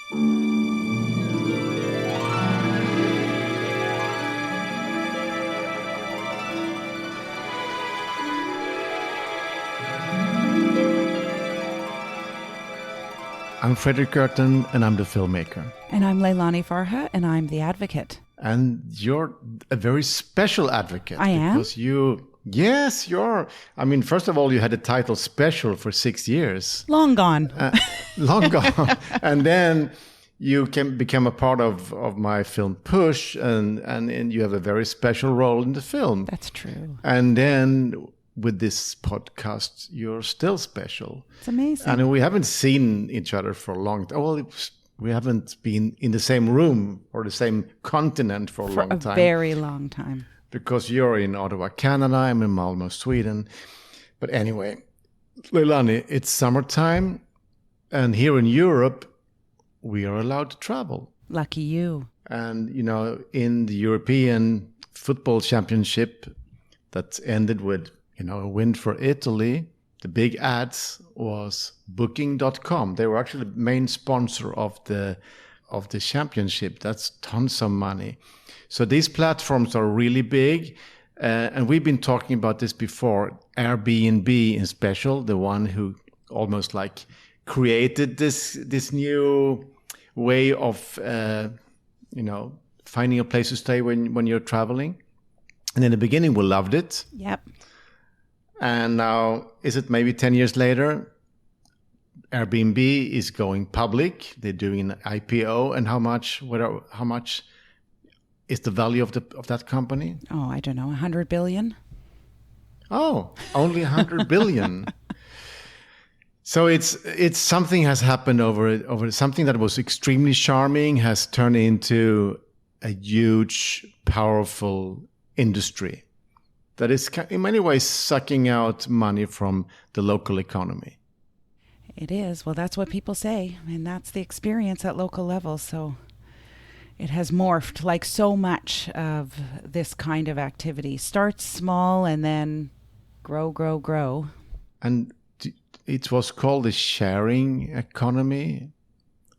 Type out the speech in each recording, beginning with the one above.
I'm Fredrik Gerten, and I'm the filmmaker. And I'm Leilani and I'm the advocate. And you're a very special advocate. I am? Because you're. I mean, first of all, you had the title special for 6 years. Long gone. Long gone. And then you can become a part of my film Push, and you have a very special role in the film. That's true. And then with this podcast, you're still special. It's amazing. And we haven't seen each other for a long time. Well, we haven't been in the same room or the same continent for a long time. For a very long time. Because you're in Ottawa, Canada, I'm in Malmö, Sweden. But anyway, Leilani, it's summertime, and here in Europe, we are allowed to travel. Lucky you. And, in the European Football Championship that ended with, a win for Italy, the big ads was Booking.com. They were actually the main sponsor of the championship. That's tons of money. So these platforms are really big. And we've been talking about this before. Air BnB in special, the one who almost like created this new way of, finding a place to stay when you're traveling. And in the beginning, we loved it. Yep. And now, is it maybe 10 years later? Airbnb is going public. They're doing an IPO. And how much is the value of that company? Oh, I don't know, 100 billion? Oh, only 100 billion. So it's something has happened over something that was extremely charming has turned into a huge, powerful industry that is in many ways sucking out money from the local economy. It is. Well, that's what people say, and that's the experience at local level. So it has morphed like so much of this kind of activity. Starts small and then grow. And it was called the sharing economy.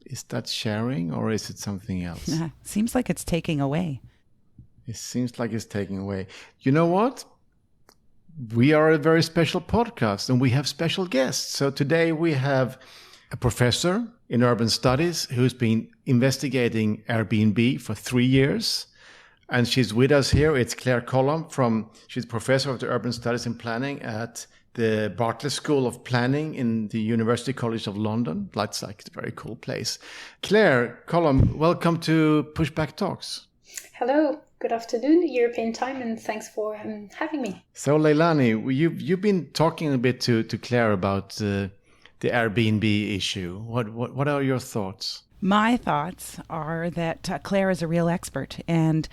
Is that sharing or is it something else? Seems like it's taking away. It seems like it's taking away. You know what? We are a very special podcast and we have special guests. So today we have a professor in urban studies who's been investigating Airbnb for 3 years. And she's with us here. It's Claire Colomb she's professor of the urban studies and planning at the Bartlett School of Planning in the University College of London. That's like a very cool place. Claire Colomb, welcome to Pushback Talks. Hello, good afternoon, European time, and thanks for having me. So, Leilani, you've been talking a bit to Claire about the Airbnb issue. What are your thoughts? My thoughts are that Claire is a real expert. And,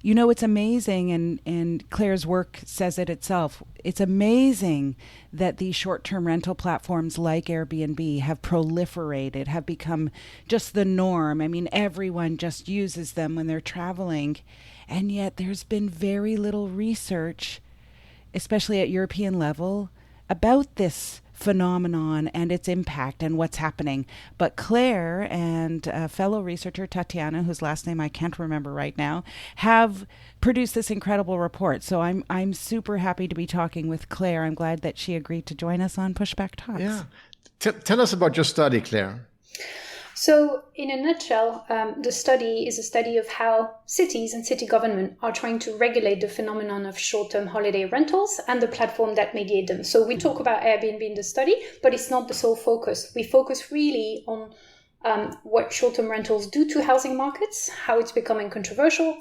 it's amazing, and Claire's work says it itself. It's amazing that these short-term rental platforms like Airbnb have proliferated, have become just the norm. I mean, everyone just uses them when they're traveling. And yet there's been very little research, especially at European level, about this phenomenon and its impact and what's happening. But Claire and fellow researcher Tatiana, whose last name I can't remember right now, have produced this incredible report. So I'm super happy to be talking with Claire. I'm glad that she agreed to join us on Pushback Talks. Yeah. Tell us about your study, Claire. So, in a nutshell, the study is a study of how cities and city government are trying to regulate the phenomenon of short-term holiday rentals and the platform that mediate them. So we talk about Airbnb in the study, but it's not the sole focus. We focus really on what short-term rentals do to housing markets, how it's becoming controversial,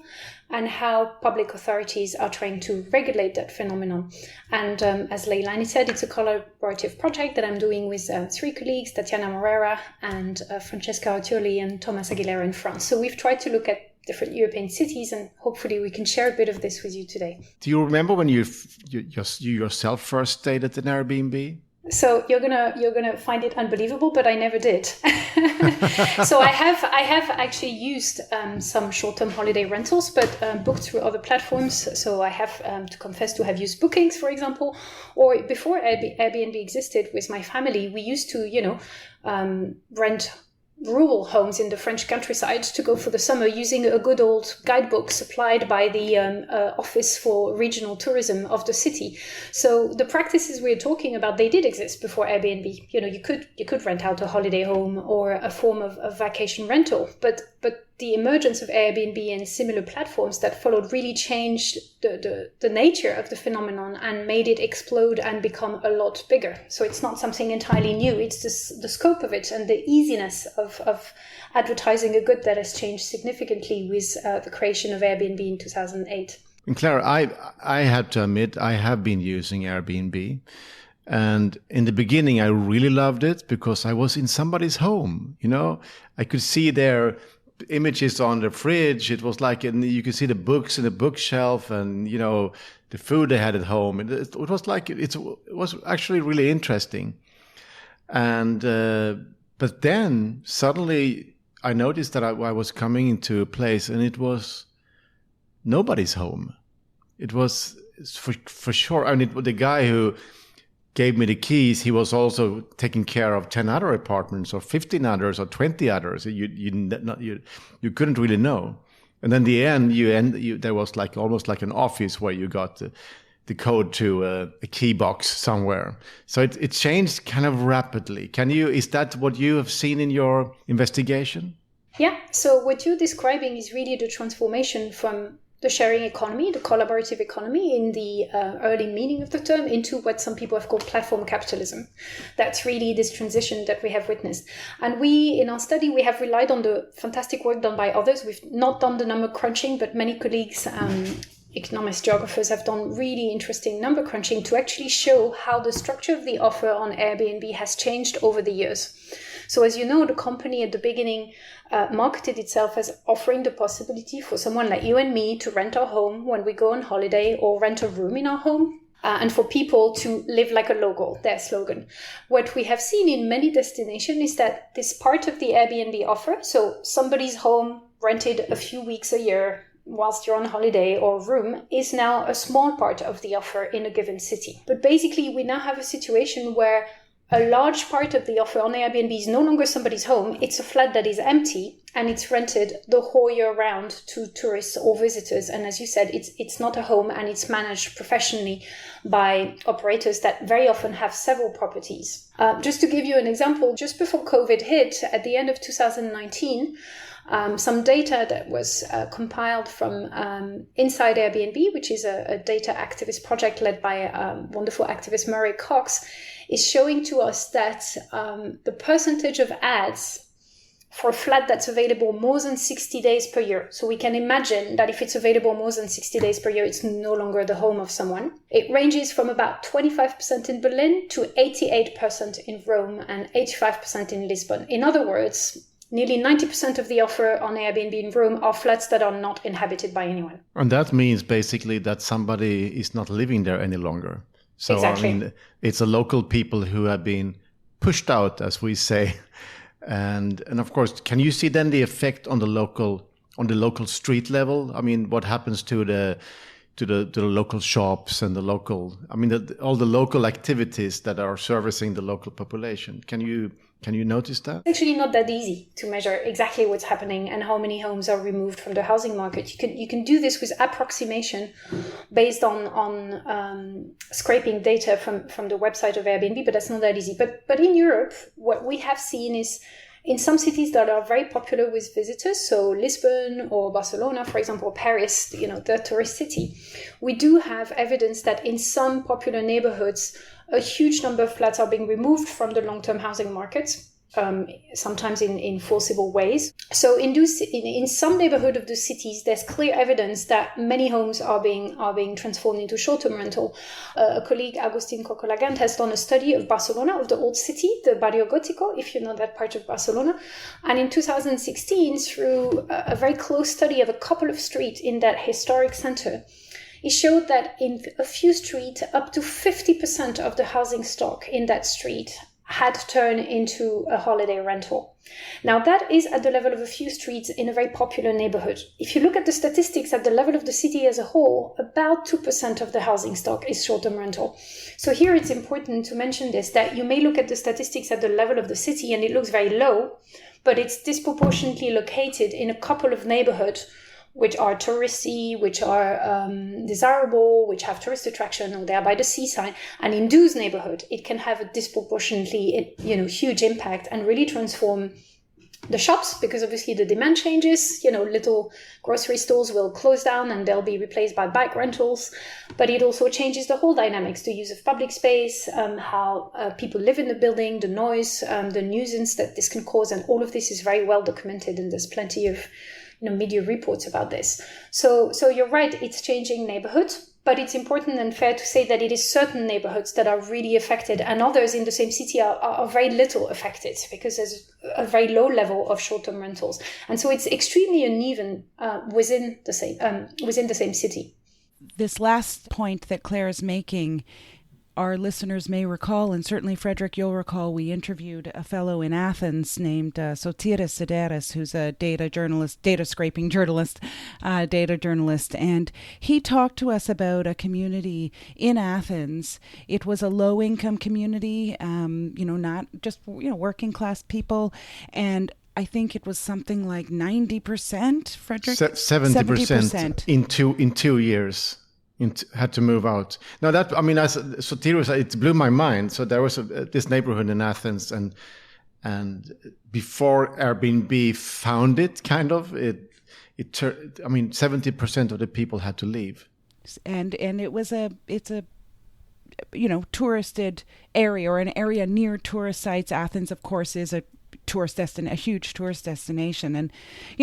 and how public authorities are trying to regulate that phenomenon. And as Leilani said, it's a collaborative project that I'm doing with 3 colleagues, Tatiana Morera and Francesca Artioli and Thomas Aguilera in France. So we've tried to look at different European cities, and hopefully we can share a bit of this with you today. Do you remember when you yourself first stayed at an Airbnb? So you're gonna find it unbelievable, but I never did. So I have actually used some short-term holiday rentals, but booked through other platforms. So I have to confess to have used Bookings, for example, or before Airbnb existed with my family, we used to rent rural homes in the French countryside to go for the summer using a good old guidebook supplied by the Office for Regional Tourism of the city. So the practices we're talking about, they did exist before Airbnb. You could rent out a holiday home or a form of vacation rental, but the emergence of Airbnb and similar platforms that followed really changed the nature of the phenomenon and made it explode and become a lot bigger. So it's not something entirely new. It's the scope of it and the easiness of advertising a good that has changed significantly with the creation of Airbnb in 2008. And Claire, I have to admit, I have been using Airbnb. And in the beginning, I really loved it because I was in somebody's home. I could see their images on the fridge. It was like, and you could see the books in the bookshelf, and the food they had at home. It was like it was actually really interesting. And but then suddenly I noticed that I was coming into a place, and it was nobody's home. It was for sure. I mean, the guy who gave me the keys, he was also taking care of 10 other apartments or 15 others or 20 others. You couldn't really know. And then the end, there was like almost like an office where you got the code to a key box somewhere. So it changed kind of rapidly. Is that what you have seen in your investigation? Yeah. So what you're describing is really the transformation from the sharing economy, the collaborative economy in the early meaning of the term, into what some people have called platform capitalism. That's really this transition that we have witnessed. And we, in our study, we have relied on the fantastic work done by others. We've not done the number crunching, but many colleagues, economists, geographers have done really interesting number crunching to actually show how the structure of the offer on Airbnb has changed over the years. So as you know, the company at the beginning marketed itself as offering the possibility for someone like you and me to rent our home when we go on holiday or rent a room in our home. And for people to live like a local, their slogan. What we have seen in many destinations is that this part of the Airbnb offer, so somebody's home rented a few weeks a year whilst you're on holiday or room, is now a small part of the offer in a given city. But basically, we now have a situation where a large part of the offer on Airbnb is no longer somebody's home. It's a flat that is empty and it's rented the whole year round to tourists or visitors. And as you said, it's not a home and it's managed professionally by operators that very often have several properties. Just to give you an example, just before COVID hit, at the end of 2019, some data that was compiled from Inside Airbnb, which is a data activist project led by wonderful activist Murray Cox, is showing to us that the percentage of ads for a flat that's available more than 60 days per year. So we can imagine that if it's available more than 60 days per year, it's no longer the home of someone. It ranges from about 25% in Berlin to 88% in Rome and 85% in Lisbon. In other words, nearly 90% of the offer on Airbnb in Rome are flats that are not inhabited by anyone. And that means basically that somebody is not living there any longer. So, exactly. I mean, it's a local people who have been pushed out, as we say. And of course, can you see then the effect on the local street level? I mean, what happens to the local shops and all the local activities that are servicing the local population? Can you notice that? It's actually not that easy to measure exactly what's happening and how many homes are removed from the housing market. You can do this with approximation based on scraping data from the website of Airbnb, but that's not that easy. But in Europe, what we have seen is in some cities that are very popular with visitors, so Lisbon or Barcelona, for example, or Paris, the tourist city, we do have evidence that in some popular neighborhoods, a huge number of flats are being removed from the long-term housing markets, sometimes in forcible ways. So in some neighborhood of the cities, there's clear evidence that many homes are being transformed into short-term rental. A colleague, Agustin Cocolagant, has done a study of Barcelona, of the old city, the Barrio Gótico, if you know that part of Barcelona. And in 2016, through a very close study of a couple of streets in that historic center, it showed that in a few streets, up to 50% of the housing stock in that street had turned into a holiday rental. Now, that is at the level of a few streets in a very popular neighborhood. If you look at the statistics at the level of the city as a whole, about 2% of the housing stock is short-term rental. So here it's important to mention this, that you may look at the statistics at the level of the city and it looks very low, but it's disproportionately located in a couple of neighborhoods which are touristy, which are desirable, which have tourist attraction, or they are by the seaside. And in those neighborhoods, it can have a disproportionately, huge impact and really transform the shops, because obviously the demand changes. Little grocery stores will close down and they'll be replaced by bike rentals. But it also changes the whole dynamics, the use of public space, how people live in the building, the noise, the nuisance that this can cause. And all of this is very well documented, and there's plenty of media reports about this. So you're right, it's changing neighborhoods, but it's important and fair to say that it is certain neighborhoods that are really affected, and others in the same city are very little affected because there's a very low level of short-term rentals. And so it's extremely uneven within the same city. This last point that Claire is making, our listeners may recall, and certainly Fredrik, you'll recall, we interviewed a fellow in Athens named Sotiris Sideris, who's a data scraping journalist, and he talked to us about a community in Athens. It was a low-income community, not just working class people, and I think it was something like 90%, Fredrik? 70% in 2 years. Had to move out. Now that, Sotiris, it blew my mind. So there was this neighborhood in Athens, and before Airbnb found it, 70% of the people had to leave. And it's a touristed area, or an area near tourist sites. Athens, of course, is a huge tourist destination. And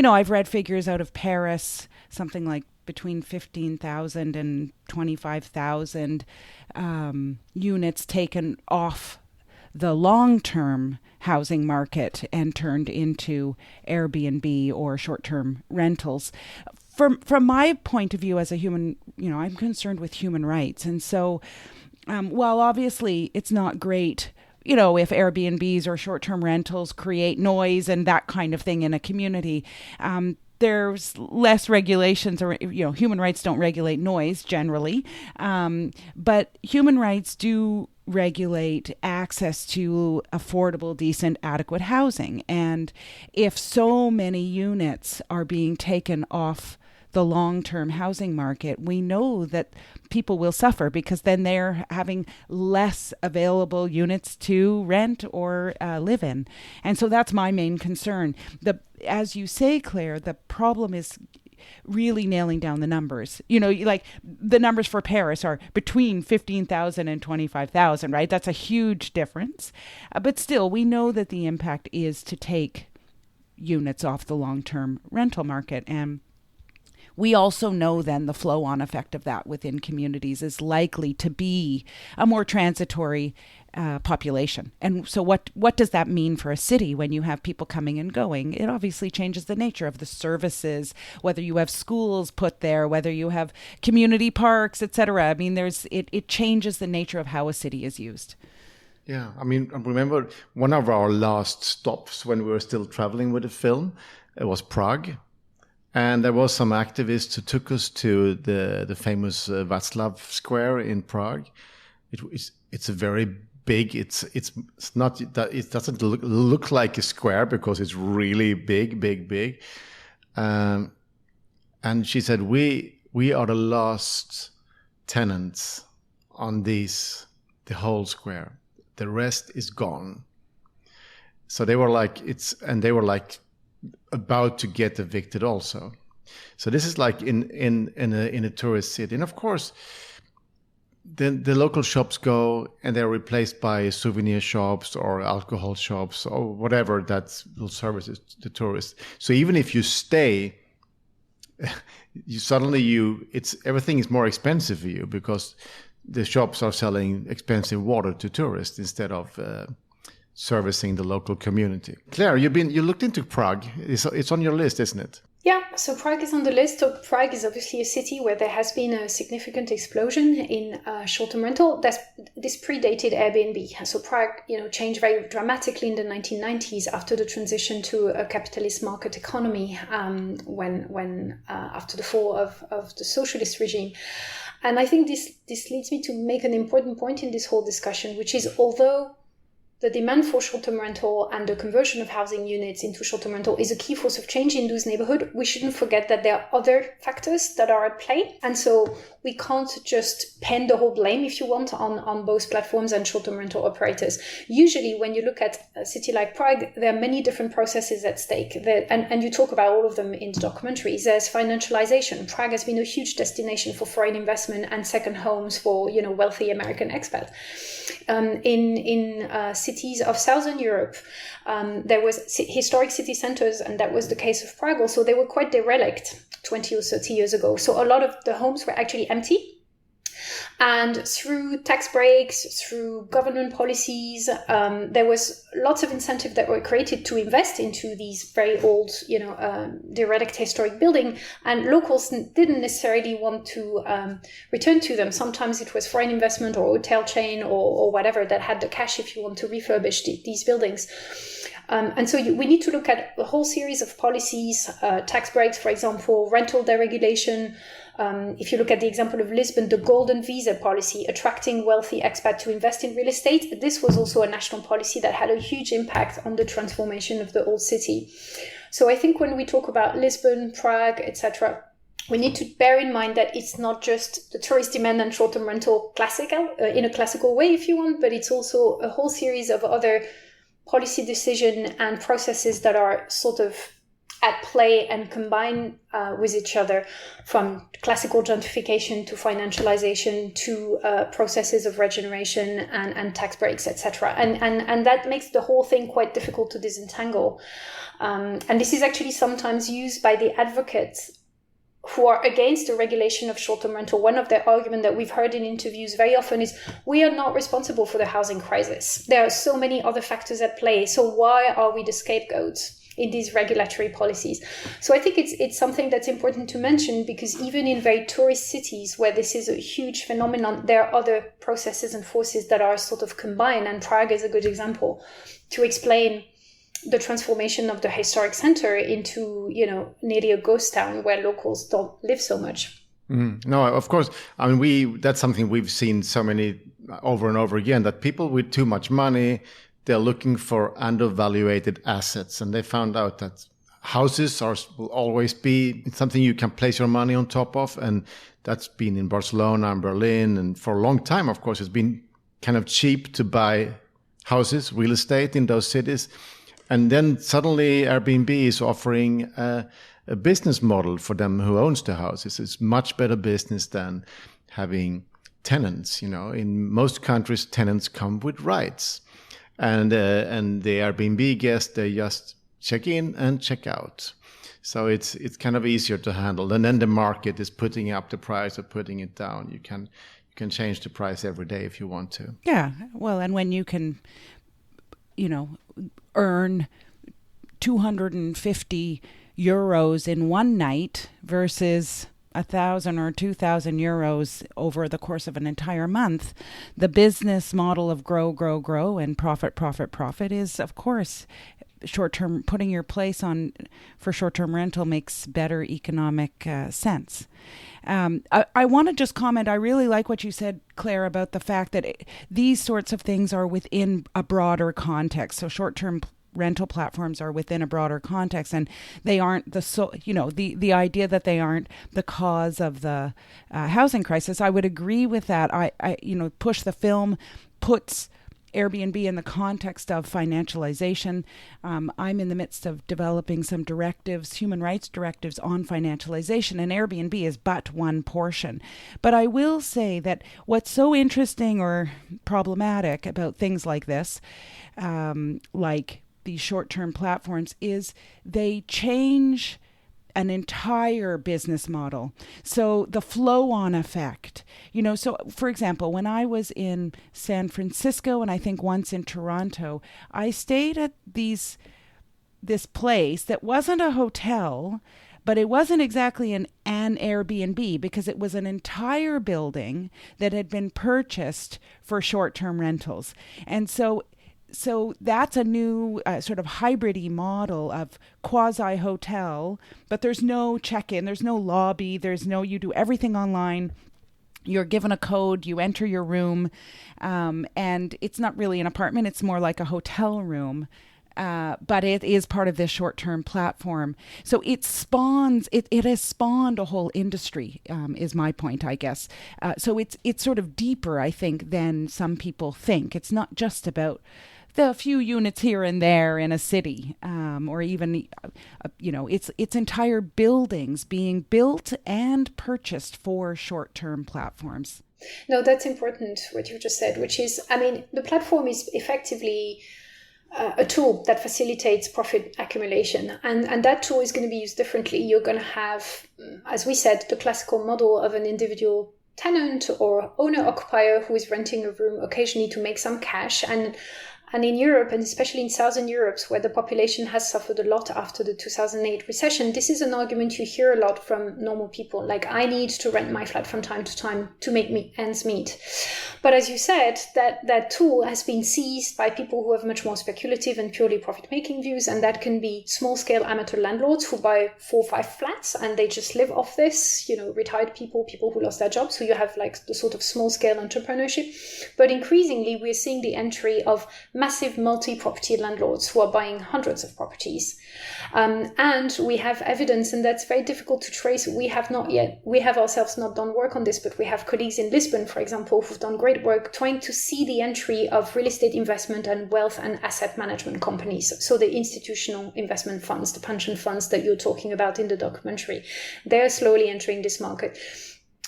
I've read figures out of Paris, something like between 15,000 and 25,000 units taken off the long-term housing market and turned into Airbnb or short-term rentals. From my point of view as a human, I'm concerned with human rights. And so while obviously it's not great, if Airbnbs or short-term rentals create noise and that kind of thing in a community, there's less regulations, or human rights don't regulate noise generally, but human rights do regulate access to affordable, decent, adequate housing. And if so many units are being taken off the long-term housing market, we know that people will suffer, because then they're having less available units to rent or live in. And so that's my main concern. As you say, Claire, the problem is really nailing down the numbers. Like the numbers for Paris are between 15,000 and 25,000, right? That's a huge difference. But still, we know that the impact is to take units off the long-term rental market. And we also know then the flow-on effect of that within communities is likely to be a more transitory population. And so what does that mean for a city when you have people coming and going? It obviously changes the nature of the services, whether you have schools put there, whether you have community parks, etc. It changes the nature of how a city is used. Yeah, I remember one of our last stops when we were still traveling with the film, it was Prague. And there was some activists who took us to the famous Václav Square in Prague. It's a very big. It's not that it doesn't look like a square because it's really big. And she said we are the last tenants on the whole square. The rest is gone. So they were like about to get evicted also. So this is like in a tourist city. And of course, the local shops go and they're replaced by souvenir shops or alcohol shops or whatever that will service the tourists. So even if you stay, everything is more expensive for you because the shops are selling expensive water to tourists instead of servicing the local community. Claire, you looked into Prague. It's on your list, isn't it? Yeah, so Prague is on the list. So Prague is obviously a city where there has been a significant explosion in short-term rental. This predated Airbnb. So Prague, changed very dramatically in the 1990s after the transition to a capitalist market economy, when after the fall of the socialist regime. And I think this leads me to make an important point in this whole discussion, which is although the demand for short-term rental and the conversion of housing units into short-term rental is a key force of change in those neighborhoods, we shouldn't forget that there are other factors that are at play. And so we can't just pen the whole blame, if you want, on both platforms and short-term rental operators. Usually, when you look at a city like Prague, there are many different processes at stake. And you talk about all of them in the documentaries. There's financialization. Prague has been a huge destination for foreign investment and second homes for, wealthy American expats. In cities of Southern Europe, there was historic city centers, and that was the case of Prague also. They were quite derelict 20 or 30 years ago. So a lot of the homes were actually empty. And through tax breaks, through government policies, there was lots of incentive that were created to invest into these very old, derelict historic building. And locals didn't necessarily want to return to them. Sometimes it was foreign investment or hotel chain or whatever that had the cash, if you want to refurbish these buildings. And so we need to look at a whole series of policies, tax breaks, for example, rental deregulation. If you look at the example of Lisbon, the golden visa policy, attracting wealthy expats to invest in real estate, this was also a national policy that had a huge impact on the transformation of the old city. So I think when we talk about Lisbon, Prague, etc., we need to bear in mind that it's not just the tourist demand and short-term rental in a classical way, if you want, but it's also a whole series of other policy decision and processes that are sort of at play and combine with each other, from classical gentrification to financialization to processes of regeneration and tax breaks, etc. And that makes the whole thing quite difficult to disentangle. And this is actually sometimes used by the advocates who are against the regulation of short-term rental. One of the arguments that we've heard in interviews very often is, we are not responsible for the housing crisis. There are so many other factors at play. So why are we the scapegoats in these regulatory policies? So I think it's something that's important to mention, because even in very tourist cities where this is a huge phenomenon, there are other processes and forces that are sort of combined. And Prague is a good example to explain the transformation of the historic center into, nearly a ghost town where locals don't live so much. No, of course. I mean, that's something we've seen so many over and over again, that people with too much money, they're looking for undervaluated assets. And they found out that houses will always be something you can place your money on top of. And that's been in Barcelona and Berlin. And for a long time, of course, it's been kind of cheap to buy houses, real estate in those cities. And then suddenly Airbnb is offering a business model for them who owns the houses. It's much better business than having tenants. In most countries, tenants come with rights. And the Airbnb guests, they just check in and check out. So it's kind of easier to handle. And then the market is putting up the price or putting it down. You can change the price every day if you want to. Yeah. Well, and when you can, earn 250 euros in one night versus 1,000 or 2,000 euros over the course of an entire month, the business model of grow and profit is, of course, short-term. Putting your place on for short-term rental makes better economic sense. I want to just comment, I really like what you said, Claire, about the fact that these sorts of things are within a broader context. So short-term rental platforms are within a broader context, and they aren't the idea that they aren't the cause of the housing crisis. I would agree with that. I Push the Film puts Airbnb in the context of financialization. I'm in the midst of developing some human rights directives on financialization, and Airbnb is but one portion. But I will say that what's so interesting or problematic about things like this, like these short-term platforms, is they change an entire business model. So the flow-on effect, so for example, when I was in San Francisco and I think once in Toronto, I stayed at this place that wasn't a hotel, But it wasn't exactly an Air BnB, because it was an entire building that had been purchased for short-term rentals. And so that's a new sort of hybrid-y model of quasi-hotel, but there's no check-in, there's no lobby, you do everything online. You're given a code, you enter your room, and it's not really an apartment, it's more like a hotel room. But it is part of this short-term platform. So it has spawned a whole industry, is my point, I guess. So it's sort of deeper, I think, than some people think. It's not just about the few units here and there in a city, or even, it's entire buildings being built and purchased for short-term platforms. No, that's important, what you just said, which is, the platform is effectively a tool that facilitates profit accumulation. And that tool is going to be used differently. You're going to have, as we said, the classical model of an individual tenant or owner-occupier who is renting a room occasionally to make some cash. And in Europe, and especially in Southern Europe, where the population has suffered a lot after the 2008 recession, this is an argument you hear a lot from normal people. Like, I need to rent my flat from time to time to make ends meet. But as you said, that tool has been seized by people who have much more speculative and purely profit-making views, and that can be small-scale amateur landlords who buy 4 or 5 flats and they just live off this, retired people who lost their jobs. So you have like the sort of small-scale entrepreneurship. But increasingly, we're seeing the entry of massive multi-property landlords who are buying hundreds of properties. And we have evidence, and that's very difficult to trace. We have ourselves not done work on this, but we have colleagues in Lisbon, for example, who've done great work trying to see the entry of real estate investment and wealth and asset management companies. So the institutional investment funds, the pension funds that you're talking about in the documentary, they're slowly entering this market.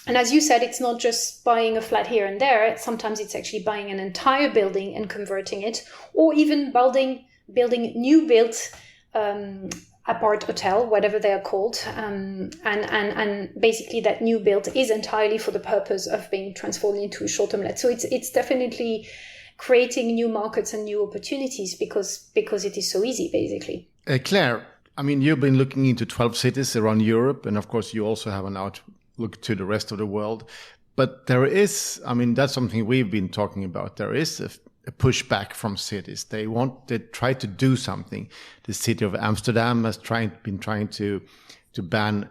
And as you said, it's not just buying a flat here and there. Sometimes it's actually buying an entire building and converting it, or even building new built apart hotel, whatever they are called. And basically that new build is entirely for the purpose of being transformed into a short-term let. So it's definitely creating new markets and new opportunities because it is so easy, basically. Claire, you've been looking into 12 cities around Europe, and of course you also have an outlook to the rest of the world. But there is, that's something we've been talking about. There is a pushback from cities. They try to do something. The city of Amsterdam has been trying to ban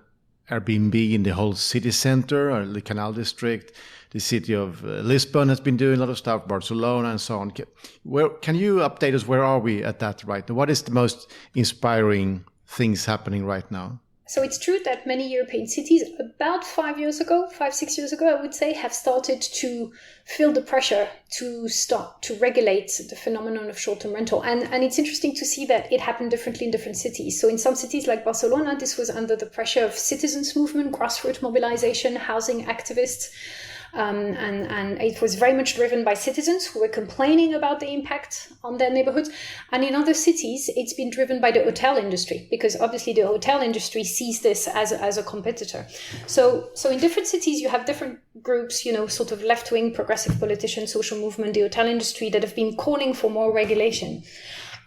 Airbnb in the whole city center or the Canal District. The city of Lisbon has been doing a lot of stuff, Barcelona and so on. Can you update us? Where are we at that right now? What is the most inspiring things happening right now? So it's true that many European cities, about 5, 6 years ago, I would say, have started to feel the pressure to start to regulate the phenomenon of short-term rental. And it's interesting to see that it happened differently in different cities. So in some cities like Barcelona, this was under the pressure of citizens' movement, grassroots mobilization, housing activists. And it was very much driven by citizens who were complaining about the impact on their neighborhoods. And in other cities, it's been driven by the hotel industry, because obviously the hotel industry sees this as a competitor. So in different cities, you have different groups, sort of left-wing progressive politicians, social movement, the hotel industry, that have been calling for more regulation.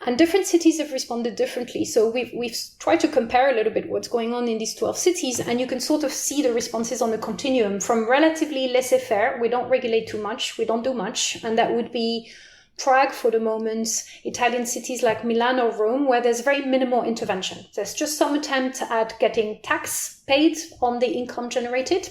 And different cities have responded differently. So we've tried to compare a little bit what's going on in these 12 cities, and you can sort of see the responses on the continuum from relatively laissez-faire, we don't regulate too much, we don't do much, and that would be Prague for the moment, Italian cities like Milan or Rome, where there's very minimal intervention. There's just some attempt at getting tax paid on the income generated,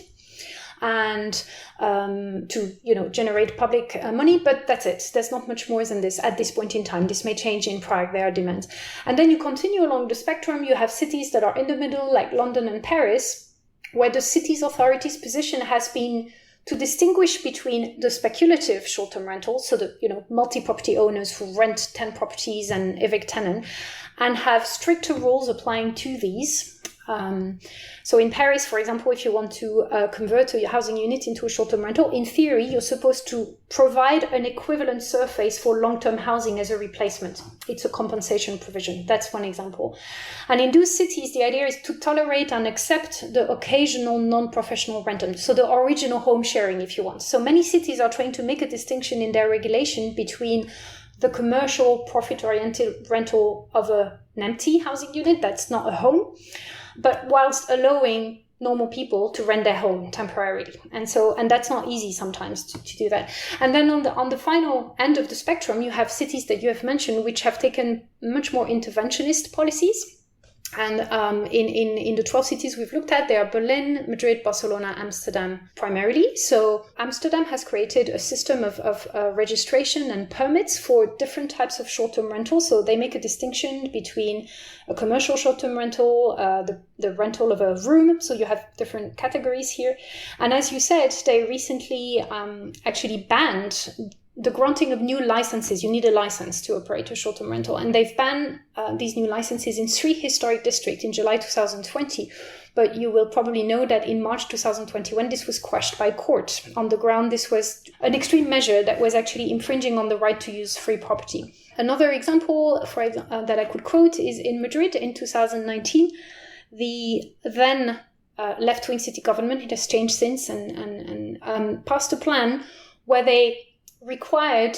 and to generate public money, but that's it. There's not much more than this at this point in time. This may change in Prague, there are demands. And then you continue along the spectrum, you have cities that are in the middle, like London and Paris, where the city's authorities' position has been to distinguish between the speculative short-term rentals, so the multi-property owners who rent 10 properties and evict tenant, and have stricter rules applying to these. So in Paris, for example, if you want to convert a housing unit into a short-term rental, in theory, you're supposed to provide an equivalent surface for long-term housing as a replacement. It's a compensation provision. That's one example. And in those cities, the idea is to tolerate and accept the occasional non-professional rental, so the original home sharing, if you want. So many cities are trying to make a distinction in their regulation between the commercial profit-oriented rental of an empty housing unit that's not a home, but whilst allowing normal people to rent their home temporarily. And that's not easy sometimes to do that. And then on the final end of the spectrum, you have cities that you have mentioned, which have taken much more interventionist policies. And in the 12 cities we've looked at, they are Berlin, Madrid, Barcelona, Amsterdam primarily. So Amsterdam has created a system of registration and permits for different types of short-term rentals. So they make a distinction between a commercial short-term rental, the rental of a room. So you have different categories here. And as you said, they recently actually banned the granting of new licenses. You need a license to operate a short-term rental. And they've banned these new licenses in 3 historic districts in July 2020. But you will probably know that in March 2021, this was quashed by court. On the ground, this was an extreme measure that was actually infringing on the right to use free property. Another example that I could quote is in Madrid in 2019. The then left-wing city government, it has changed since, and passed a plan where they required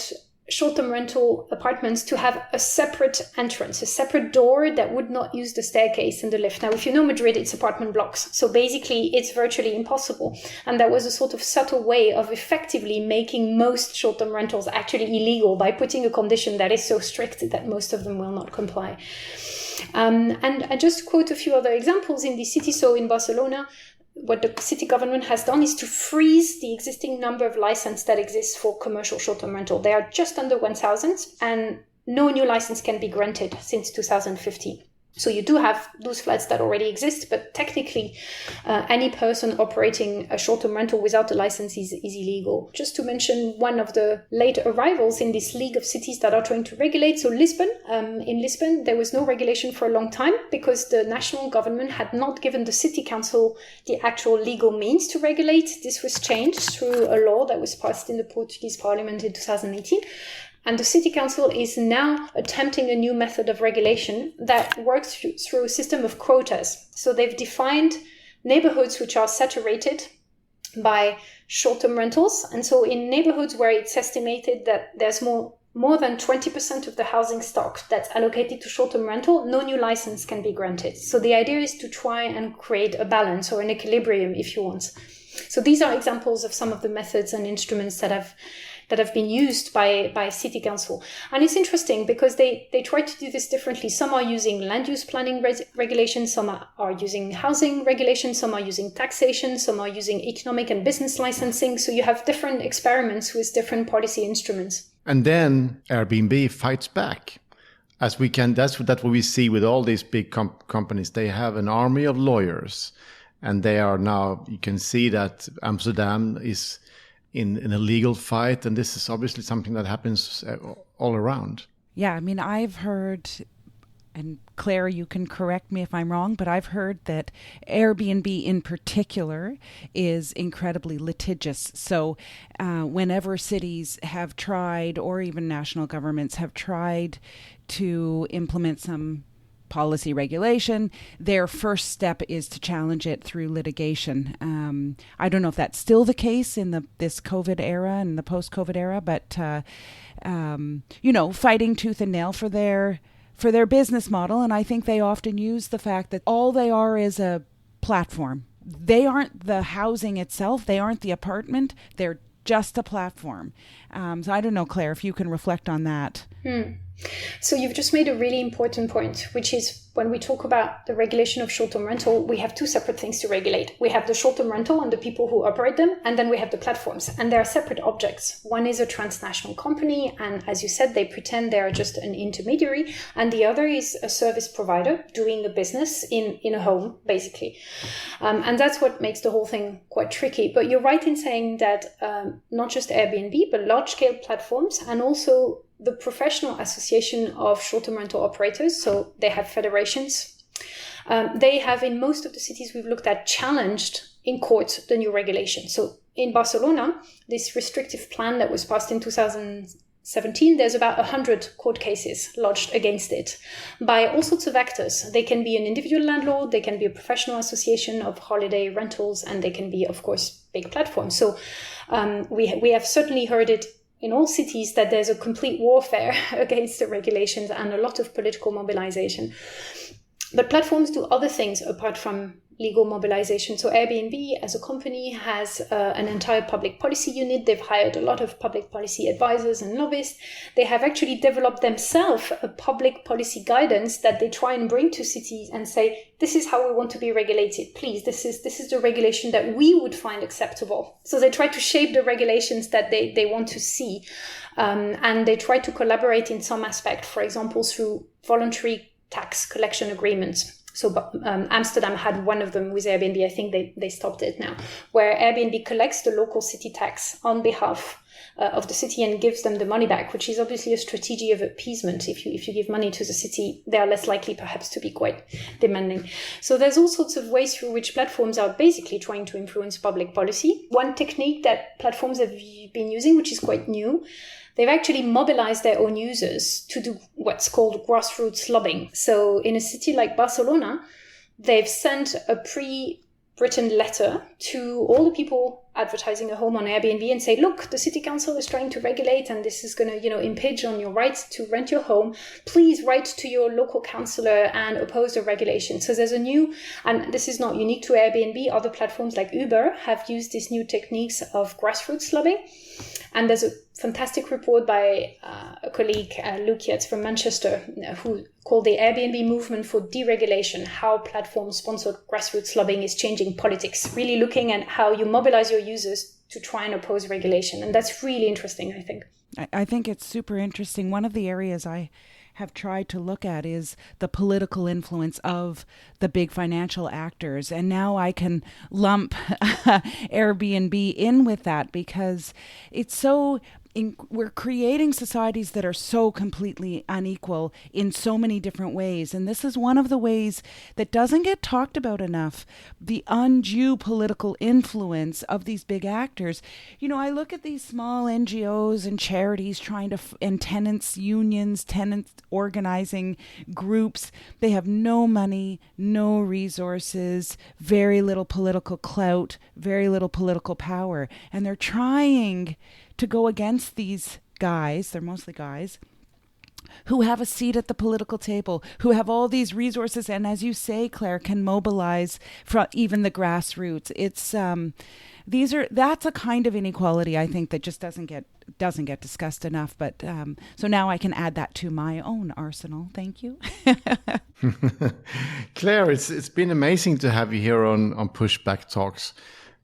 short-term rental apartments to have a separate entrance, a separate door that would not use the staircase and the lift. Now, if you know Madrid, it's apartment blocks. So basically, it's virtually impossible. And that was a sort of subtle way of effectively making most short-term rentals actually illegal by putting a condition that is so strict that most of them will not comply. And I just quote a few other examples in the city. So in Barcelona, what the city government has done is to freeze the existing number of licenses that exist for commercial short-term rental. They are just under 1,000 and no new license can be granted since 2015. So you do have those flats that already exist, but technically any person operating a short-term rental without a license is illegal. Just to mention one of the late arrivals in this league of cities that are trying to regulate. So Lisbon, in Lisbon, there was no regulation for a long time because the national government had not given the city council the actual legal means to regulate. This was changed through a law that was passed in the Portuguese parliament in 2018. And the city council is now attempting a new method of regulation that works through a system of quotas. So they've defined neighborhoods which are saturated by short-term rentals. And so in neighborhoods where it's estimated that there's more than 20% of the housing stock that's allocated to short-term rental, no new license can be granted. So the idea is to try and create a balance or an equilibrium, if you want. So these are examples of some of the methods and instruments that have been used by city council. And it's interesting because they try to do this differently. Some are using land use planning regulations, some are using housing regulations, some are using taxation, some are using economic and business licensing. So you have different experiments with different policy instruments. And then Airbnb fights back. That's what we see with all these big companies. They have an army of lawyers, and they are now, you can see that Amsterdam is in a legal fight, and this is obviously something that happens all around. Yeah, I mean, I've heard, and Claire, you can correct me if I'm wrong, but I've heard that Airbnb in particular is incredibly litigious. So whenever cities have tried, or even national governments have tried to implement some policy regulation, their first step is to challenge it through litigation. I don't know if that's still the case in this COVID era and the post-COVID era, but fighting tooth and nail for their business model. And I think they often use the fact that all they are is a platform. They aren't the housing itself. They aren't the apartment. They're just a platform. So I don't know, Claire, if you can reflect on that. So you've just made a really important point, which is when we talk about the regulation of short-term rental, we have two separate things to regulate. We have the short-term rental and the people who operate them, and then we have the platforms, and they are separate objects. One is a transnational company, and as you said, they pretend they are just an intermediary, and the other is a service provider doing a business in a home, basically. And that's what makes the whole thing quite tricky. But you're right in saying that not just Airbnb, but large-scale platforms, and also the Professional Association of Short-Term Rental Operators, so they have federations. They have, in most of the cities we've looked at, challenged in court the new regulation. So in Barcelona, this restrictive plan that was passed in 2017, there's about 100 court cases lodged against it by all sorts of actors. They can be an individual landlord, they can be a professional association of holiday rentals, and they can be, of course, big platforms. So we have certainly heard it in all cities that there's a complete warfare against the regulations and a lot of political mobilization. But platforms do other things apart from legal mobilization. So Airbnb as a company has an entire public policy unit. They've hired a lot of public policy advisors and lobbyists. They have actually developed themselves a public policy guidance that they try and bring to cities and say, this is how we want to be regulated. Please, this is the regulation that we would find acceptable. So they try to shape the regulations that they want to see. And they try to collaborate in some aspect, for example, through voluntary tax collection agreements. So Amsterdam had one of them with Airbnb. I think they stopped it now, where Airbnb collects the local city tax on behalf of the city and gives them the money back, which is obviously a strategy of appeasement. If you give money to the city, they are less likely perhaps to be quite demanding. So there's all sorts of ways through which platforms are basically trying to influence public policy. One technique that platforms have been using, which is quite new, they've actually mobilized their own users to do what's called grassroots lobbying. So in a city like Barcelona, they've sent a pre-written letter to all the people advertising a home on Airbnb and say, look, the city council is trying to regulate and this is going to, impinge on your rights to rent your home. Please write to your local councillor and oppose the regulation. So there's a new, and this is not unique to Airbnb, other platforms like Uber have used these new techniques of grassroots lobbying. And there's a fantastic report by a colleague, Luke Yates from Manchester, who called the Airbnb movement for deregulation, how platform-sponsored grassroots lobbying is changing politics, really looking at how you mobilize your users to try and oppose regulation. And that's really interesting, I think. I think it's super interesting. One of the areas I have tried to look at is the political influence of the big financial actors. And now I can lump Airbnb in with that because it's so... we're creating societies that are so completely unequal in so many different ways. And this is one of the ways that doesn't get talked about enough, the undue political influence of these big actors. I look at these small NGOs and charities trying to, and tenants unions, tenants organizing groups. They have no money, no resources, very little political clout, very little political power. And they're trying to go against these guys, they're mostly guys, who have a seat at the political table, who have all these resources, and as you say, Claire, can mobilize from even the grassroots. It's that's a kind of inequality, I think, that just doesn't get discussed enough. But so now I can add that to my own arsenal. Thank you. Claire, it's been amazing to have you here on Pushback Talks,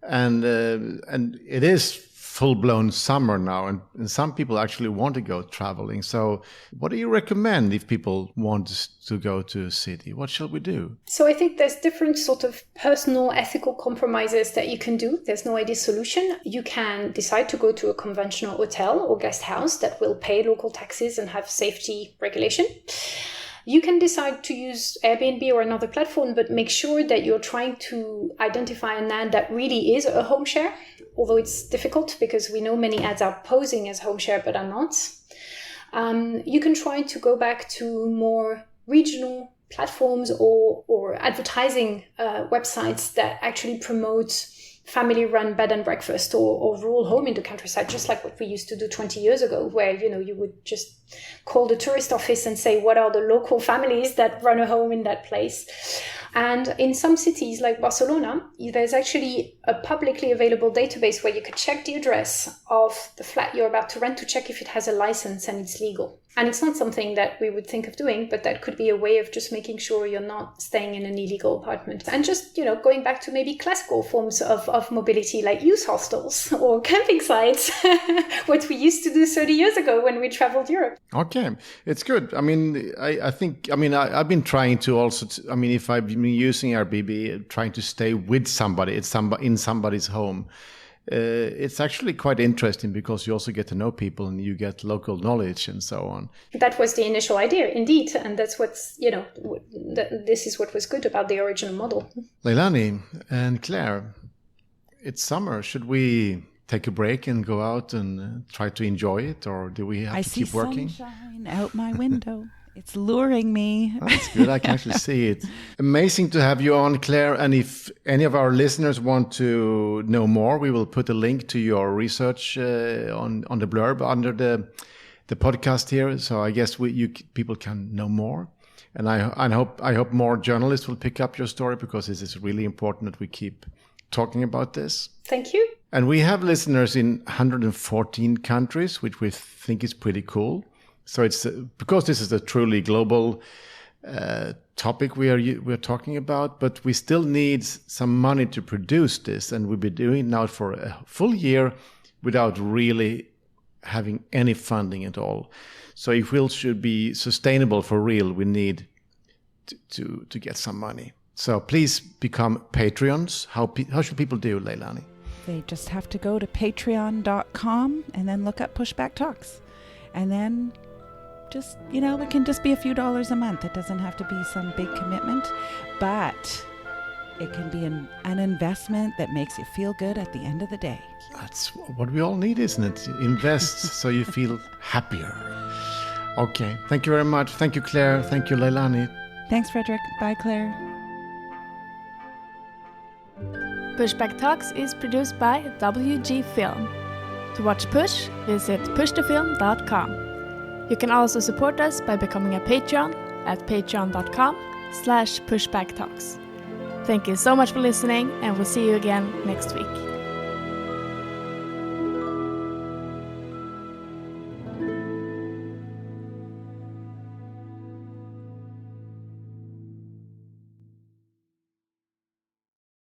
and it is full-blown summer now, and some people actually want to go traveling. So what do you recommend if people want to go to a city? What shall we do? So I think there's different sort of personal ethical compromises that you can do. There's no ideal solution. You can decide to go to a conventional hotel or guest house that will pay local taxes and have safety regulation. You can decide to use Airbnb or another platform, but make sure that you're trying to identify an ad that really is a home share, although it's difficult because we know many ads are posing as home share but are not. You can try to go back to more regional platforms or advertising websites that actually promote family-run bed and breakfast or rural home in the countryside, just like what we used to do 20 years ago, where, you would just call the tourist office and say, what are the local families that run a home in that place? And in some cities like Barcelona, there's actually a publicly available database where you could check the address of the flat you're about to rent to check if it has a license and it's legal. And it's not something that we would think of doing, but that could be a way of just making sure you're not staying in an illegal apartment. And just, going back to maybe classical forms of mobility like youth hostels or camping sites, what we used to do 30 years ago when we traveled Europe. Okay, it's good. I mean, I've been trying to also, if I've been using Airbnb, trying to stay with somebody, in somebody's home. It's actually quite interesting because you also get to know people and you get local knowledge and so on. That was the initial idea, indeed. And that's what's, this is what was good about the original model. Leilani and Claire, it's summer. Should we take a break and go out and try to enjoy it? Or do we have to keep working? I see sunshine out my window. It's luring me. That's good. I can actually see it. Amazing to have you on, Claire. And if any of our listeners want to know more, we will put a link to your research on the blurb under the podcast here. So I guess people can know more. And I hope more journalists will pick up your story, because this is really important that we keep talking about this. Thank you. And we have listeners in 114 countries, which we think is pretty cool. So it's because this is a truly global topic we're talking about, but we still need some money to produce this, and we've been doing it now for a full year without really having any funding at all. So if we should be sustainable for real, we need to get some money. So please become Patreons. How should people do, Leilani? They just have to go to patreon.com and then look up Pushback Talks. And then just, it can just be a few dollars a month. It doesn't have to be some big commitment, but it can be an investment that makes you feel good at the end of the day. That's what we all need, isn't it? Invest so you feel happier. Okay. Thank you very much. Thank you, Claire. Thank you, Leilani. Thanks, Fredrik. Bye, Claire. Pushback Talks is produced by WG Film. To watch Push, visit pushthefilm.com. You can also support us by becoming a Patreon at patreon.com/pushbacktalks. Thank you so much for listening, and we'll see you again next week.